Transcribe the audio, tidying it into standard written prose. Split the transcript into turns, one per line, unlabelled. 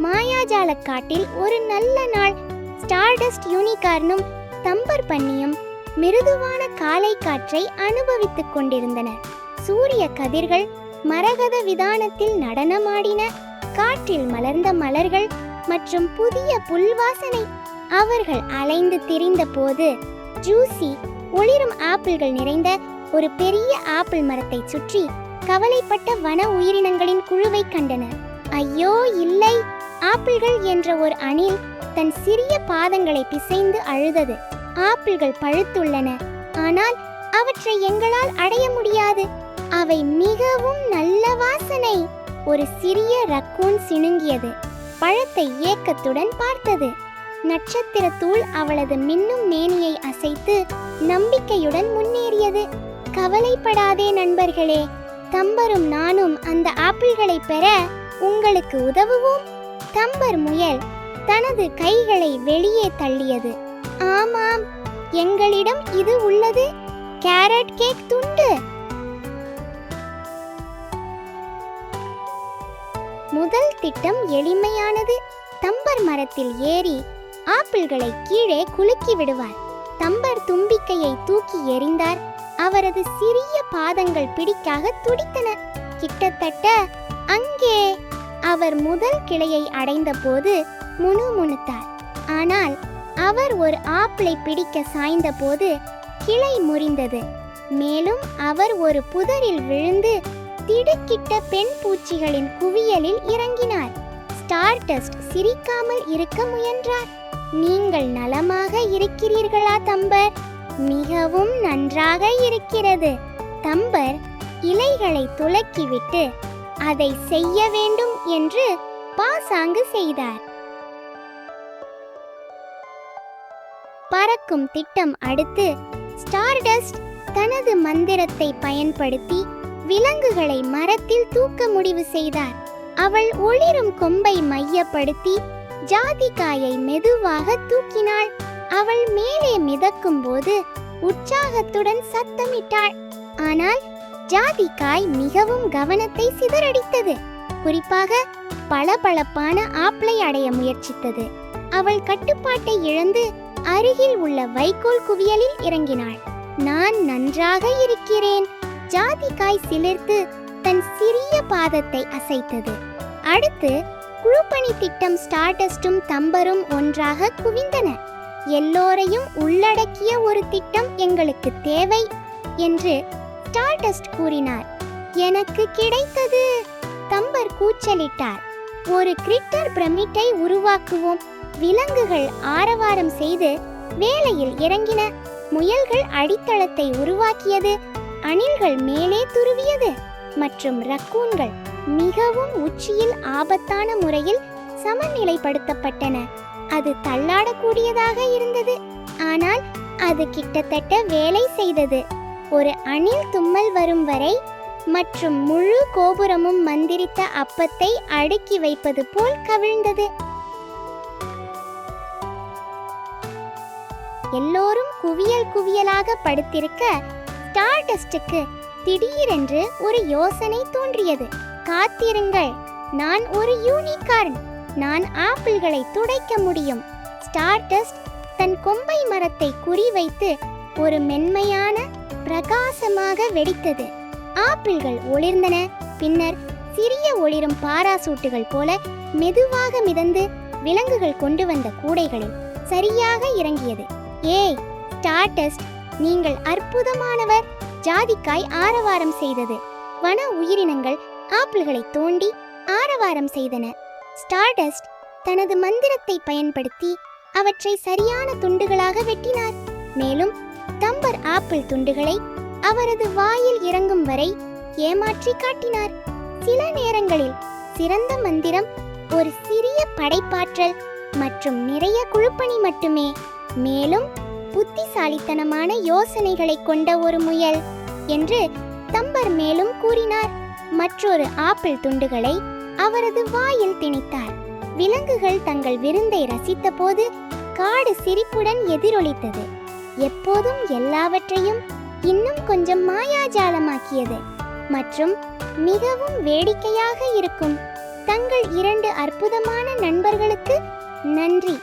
மாயாஜால காட்டில் ஒரு நல்ல நாள். ஸ்டார்டஸ்ட் யூனிகார்னும் தம்பர் பன்னியும் மிருதுவான காலை காற்றை அனுபவித்துக் கொண்டிருந்தனர். சூரிய கதிர்கள் மரகத விதானத்தில் நடனமாடின. காற்றில் மலர்ந்த மலர்கள் மற்றும் புதிய புல்வாசனை. அவர்கள் அலைந்து திரிந்த போது ஜூசி ஒளிரும் ஆப்பிள்கள் நிறைந்த ஒரு பெரிய ஆப்பிள் மரத்தை சுற்றி கவலைப்பட்ட வன உயிரினங்களின் குழுவை கண்டனர். ஐயோ இல்லை! ஆப்பிள்கள் என்ற ஒரு அணில் தன் சிறிய பாதங்களை பிசைந்து அழுதது. ஆப்பிள்கள் பழுத்துள்ளன, ஆனால் அவற்றை எங்களால் அடைய முடியாது. அவை மிகவும் நல்ல வாசனை. ஒரு சிறிய ரக்கூன் சிணுங்கியது. பழத்தை ஏக்கத்துடன் பார்த்தது. நட்சத்திர தூள் அவளது மின்னும் மேனியை அசைத்து நம்பிக்கையுடன் முன்னேறியது. கவலைப்படாதே நண்பர்களே, தம்பரும் நானும் அந்த ஆப்பிள்களை பெற உங்களுக்கு உதவுவோம். தம்பர் முயல் தனது கைகளை வெளியே தள்ளியது. ஆமாம், எங்களிடம் இது உள்ளது, கேரட் கேக் துண்டு. முதல் திட்டம் எளிமையானது. தம்பர் மரத்தில் ஏறி ஆப்பிள்களை கீழே குலுக்கி விடுவார். தம்பர் தும்பிக்கையை தூக்கி எறிந்தார். அவரது சிறிய பாதங்கள் பிடிக்காக துடித்தன. கிட்டத்தட்ட அங்கே அவர் முதல் கிளையை அடைந்த போது முணுமுணுத்தார். ஆனால் அவர் ஒரு ஆப்பிளை பிடிக்க சாய்ந்த போது கிளை முறிந்தது. மேலும் அவர் ஒரு புதரில் விழுந்து திடுக்கிட்ட பெண் பூச்சிகளின் குவியலில் இறங்கினார். ஸ்டார்டஸ்ட் சிரிக்காமல் இருக்க முயன்றார். நீங்கள் நலமாக இருக்கிறீர்களா தம்பர்? மிகவும் நன்றாக இருக்கிறது. தம்பர் இலைகளை துலக்கிவிட்டு அதை செய்ய வேண்டும் என்று பாசாங்கு செய்தார். பறக்கும் திட்டம் அடுத்து ஸ்டார்டஸ்ட் தனது மந்திரத்தை பயன்படுத்தி விலங்குகளை மரத்தில் தூக்க முடிவு செய்தார். அவள் ஒளிரும் கொம்பை மையப்படுத்தி ஜாதிக்காயை மெதுவாக தூக்கினாள். அவள் மேலே மிதக்கும் போது உற்சாகத்துடன் சத்தமிட்டாள். ஆனால் ஜாதிக்காய் மிகவும் கவனத்தை சிதறடித்தது. குறிப்பாக பளபளப்பான ஆப்பிளை அடைய முயற்சித்தது. அவள் கட்டுப்பாட்டை இழந்து அருகில் உள்ள வைக்கோல் குவியலில் இறங்கினாள். நான் நன்றாக இருக்கிறேன். ஜாதிக்காய் சிலிர்த்து தன் சிறிய பாதத்தை அசைத்தது. அடுத்து குழுப்பணி திட்டம். ஸ்டார்டஸ்டும் தம்பரும் ஒன்றாக குவிந்தனர். எல்லோரையும் உள்ளடக்கிய ஒரு திட்டம் எங்களுக்கு தேவை என்று ஸ்டார்டஸ்ட் கூறினார். எனக்கு கிடைத்தது! தம்பர் கூச்சலிட்டார். ஒரு கிரிட்டர் பிரமிட்டை உருவாக்குவோம். விலங்குகள் ஆரவாரம் செய்து வேலையில் இறங்கின. முயல்கள் அடித்தளத்தை உருவாக்கியது. அணில்கள் மேலே துருவியது மற்றும் ரக்கூன்கள் மிகவும் உச்சியில் ஆபத்தான முறையில் சமநிலைப்படுத்தப்பட்டன. அது தள்ளாடக்கூடியதாக இருந்தது, ஆனால் அது கிட்டத்தட்ட வேலை செய்தது. ஒரு அணில் தும்மல் வரும் வரை மற்றும் முழு கோபுரமும் மந்திரித்த அப்பத்தை அடுக்கி வைப்பது போல் கவிழ்ந்தது. எல்லோரும் குவியல் குவியலாக படுத்திருக்க ஸ்டார்டஸ்டுக்கு திடீரென்று ஒரு யோசனை தோன்றியது. காத்திருங்கள், நான் ஒரு யூனிகார்ன். நான் ஆப்பிள்களை துடைக்க முடியும். ஸ்டார்டஸ்ட் தன் கொம்பை மரத்தை குறிவைத்து ஒரு மென்மையான பிரகாசமாக வெடித்தது. ஆப்பிள்கள் ஒளிர்ந்தன. பின்னர் சிறிய ஒளிரும் பாராசூட்டுகள் போல மெதுவாக மிதந்து விலங்குகள் கொண்டு வந்த கூடைகளில் சரியாக இறங்கியது. ஏய் ஸ்டார்டஸ்ட், நீங்கள் அற்புதமானவர்! ஜாதிக்காய் ஆரவாரம் செய்தது. வன உயிரினங்கள் ஆப்பிள்களை தோண்டி ஆரவாரம் செய்தன. ஸ்டார்டஸ்ட் தனது மந்திரத்தை பயன்படுத்தி அவற்றை சரியான துண்டுகளாக வெட்டினார். மேலும் தம்பர் ஆப்பிள் துண்டுகளை அவரது வாயில் இறங்கும் வரை ஏமாற்றி காட்டினார். சில நேரங்களில் சிறந்த மந்திரம் ஒரு சிறிய படைப்பாற்றல் மற்றும் நிறைய குழுப்பணி மட்டுமே. மேலும் புத்திசாலித்தனமான யோசனைகளை கொண்ட ஒரு முயல் என்று தம்பர் மேலும் கூறினார். மற்றொரு ஆப்பிள் துண்டுகளை அவரது வாயில் திணித்தார். விலங்குகள் தங்கள் விருந்தை ரசித்த போது காடு சிரிப்புடன் எதிரொலித்தது. எப்போதும் எல்லாவற்றையும் இன்னும் கொஞ்சம் மாயாஜாலமாக்கியது மற்றும் மிகவும் வேடிக்கையாக இருக்கும். தங்கள் 2 அற்புதமான நண்பர்களுக்கு நன்றி.